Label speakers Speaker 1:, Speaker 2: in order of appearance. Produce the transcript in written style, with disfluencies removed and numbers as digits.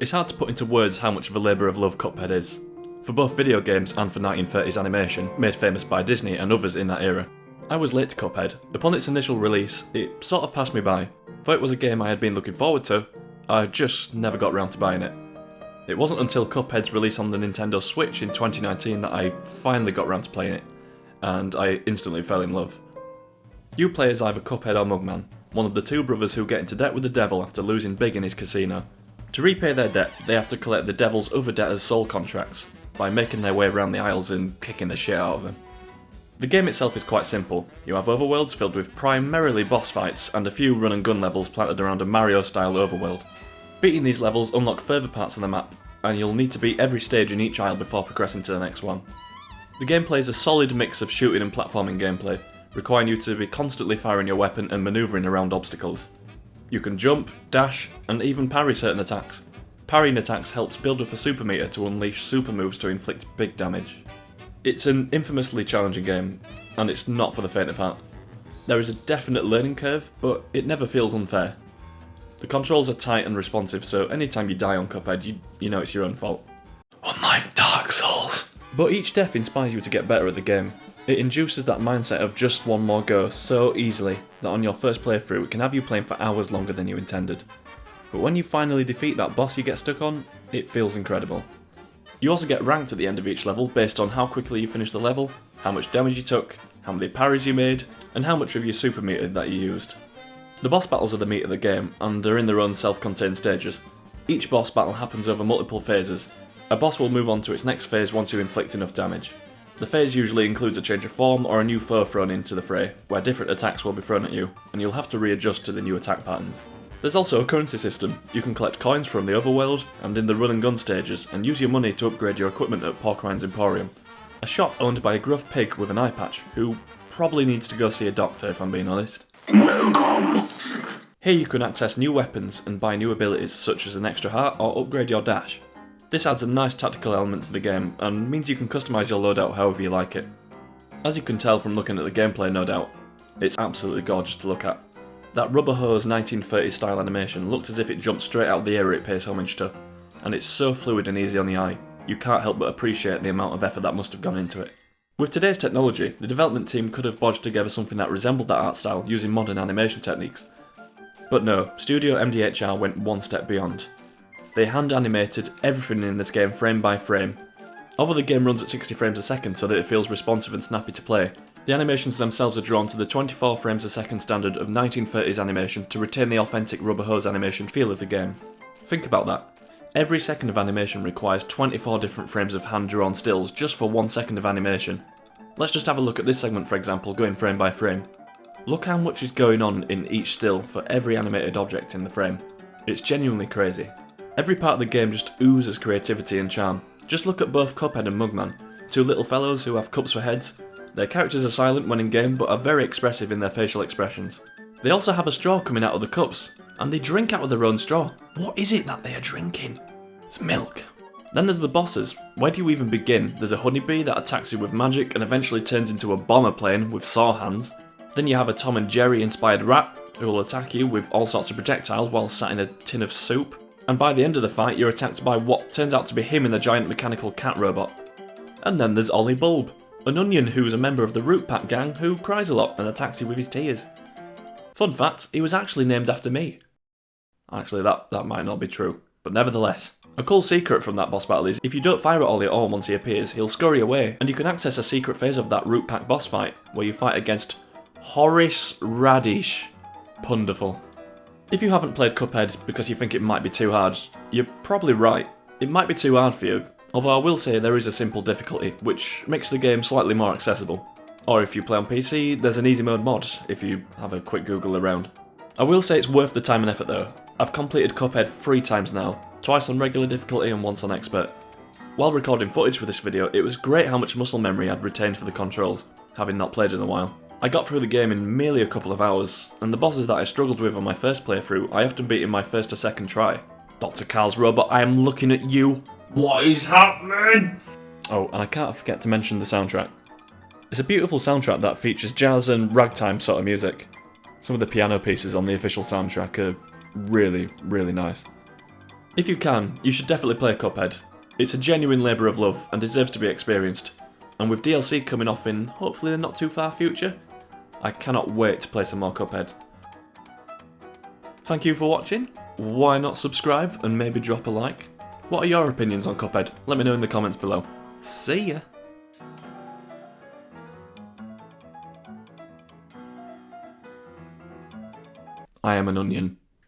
Speaker 1: It's hard to put into words how much of a labour of love Cuphead is, for both video games and for 1930s animation, made famous by Disney and others in that era. I was late to Cuphead. Upon its initial release, it sort of passed me by. Though it was a game I had been looking forward to, I just never got around to buying it. It wasn't until Cuphead's release on the Nintendo Switch in 2019 that I finally got around to playing it, and I instantly fell in love. You play as either Cuphead or Mugman, one of the two brothers who get into debt with the devil after losing big in his casino. To repay their debt, they have to collect the devil's other debtors' soul contracts, by making their way around the aisles and kicking the shit out of them. The game itself is quite simple. You have overworlds filled with primarily boss fights and a few run and gun levels planted around a Mario-style overworld. Beating these levels unlock further parts of the map, and you'll need to beat every stage in each aisle before progressing to the next one. The gameplay is a solid mix of shooting and platforming gameplay, requiring you to be constantly firing your weapon and manoeuvring around obstacles. You can jump, dash, and even parry certain attacks. Parrying attacks helps build up a super meter to unleash super moves to inflict big damage. It's an infamously challenging game, and it's not for the faint of heart. There is a definite learning curve, but it never feels unfair. The controls are tight and responsive, so anytime you die on Cuphead, you know it's your own fault. Unlike Dark Souls. But each death inspires you to get better at the game. It induces that mindset of just one more go so easily that on your first playthrough it can have you playing for hours longer than you intended. But when you finally defeat that boss you get stuck on, it feels incredible. You also get ranked at the end of each level based on how quickly you finish the level, how much damage you took, how many parries you made, and how much of your super meter that you used. The boss battles are the meat of the game, and are in their own self-contained stages. Each boss battle happens over multiple phases. A boss will move on to its next phase once you inflict enough damage. The phase usually includes a change of form or a new foe thrown into the fray, where different attacks will be thrown at you, and you'll have to readjust to the new attack patterns. There's also a currency system. You can collect coins from the overworld and in the run and gun stages, and use your money to upgrade your equipment at Porcrine's Emporium, a shop owned by a gruff pig with an eye patch, who probably needs to go see a doctor if I'm being honest. Welcome! Here you can access new weapons and buy new abilities such as an extra heart or upgrade your dash. This adds a nice tactical element to the game and means you can customise your loadout however you like it. As you can tell from looking at the gameplay, no doubt, it's absolutely gorgeous to look at. That rubber hose 1930s style animation looks as if it jumped straight out of the era it pays homage to, and it's so fluid and easy on the eye, you can't help but appreciate the amount of effort that must have gone into it. With today's technology, the development team could have bodged together something that resembled that art style using modern animation techniques. But no, Studio MDHR went one step beyond. They hand animated everything in this game frame by frame. Although the game runs at 60 frames a second so that it feels responsive and snappy to play, the animations themselves are drawn to the 24 frames a second standard of 1930s animation to retain the authentic rubber hose animation feel of the game. Think about that. Every second of animation requires 24 different frames of hand-drawn stills just for 1 second of animation. Let's just have a look at this segment for example, going frame by frame. Look how much is going on in each still for every animated object in the frame. It's genuinely crazy. Every part of the game just oozes creativity and charm. Just look at both Cuphead and Mugman, two little fellows who have cups for heads. Their characters are silent when in game but are very expressive in their facial expressions. They also have a straw coming out of the cups, and they drink out of their own straw. What is it that they are drinking? It's milk. Then there's the bosses. Where do you even begin? There's a honeybee that attacks you with magic and eventually turns into a bomber plane with saw hands. Then you have a Tom and Jerry inspired rat who will attack you with all sorts of projectiles while sat in a tin of soup. And by the end of the fight you're attacked by what turns out to be him in the giant mechanical cat robot. And then there's Ollie Bulb, an onion who's a member of the Root Pack gang who cries a lot and attacks you with his tears. Fun fact, he was actually named after me. Actually that might not be true, but nevertheless. A cool secret from that boss battle is if you don't fire at Ollie at all once he appears, he'll scurry away, and you can access a secret phase of that Root Pack boss fight, where you fight against Horace Radish. Punderful. If you haven't played Cuphead because you think it might be too hard, you're probably right. It might be too hard for you, although I will say there is a simple difficulty, which makes the game slightly more accessible. Or if you play on PC, there's an easy mode mod, if you have a quick Google around. I will say it's worth the time and effort though. I've completed Cuphead 3 times now, twice on regular difficulty and once on expert. While recording footage for this video, it was great how much muscle memory I'd retained for the controls, having not played in a while. I got through the game in merely a couple of hours, and the bosses that I struggled with on my first playthrough, I often beat in my first or second try. Dr. Carl's robot, I am looking at you! What is happening? Oh, and I can't forget to mention the soundtrack. It's a beautiful soundtrack that features jazz and ragtime sort of music. Some of the piano pieces on the official soundtrack are really, really nice. If you can, you should definitely play Cuphead. It's a genuine labour of love and deserves to be experienced. And with DLC coming off in hopefully the not too far future, I cannot wait to play some more Cuphead. Thank you for watching. Why not subscribe and maybe drop a like? What are your opinions on Cuphead? Let me know in the comments below. See ya! I am an onion.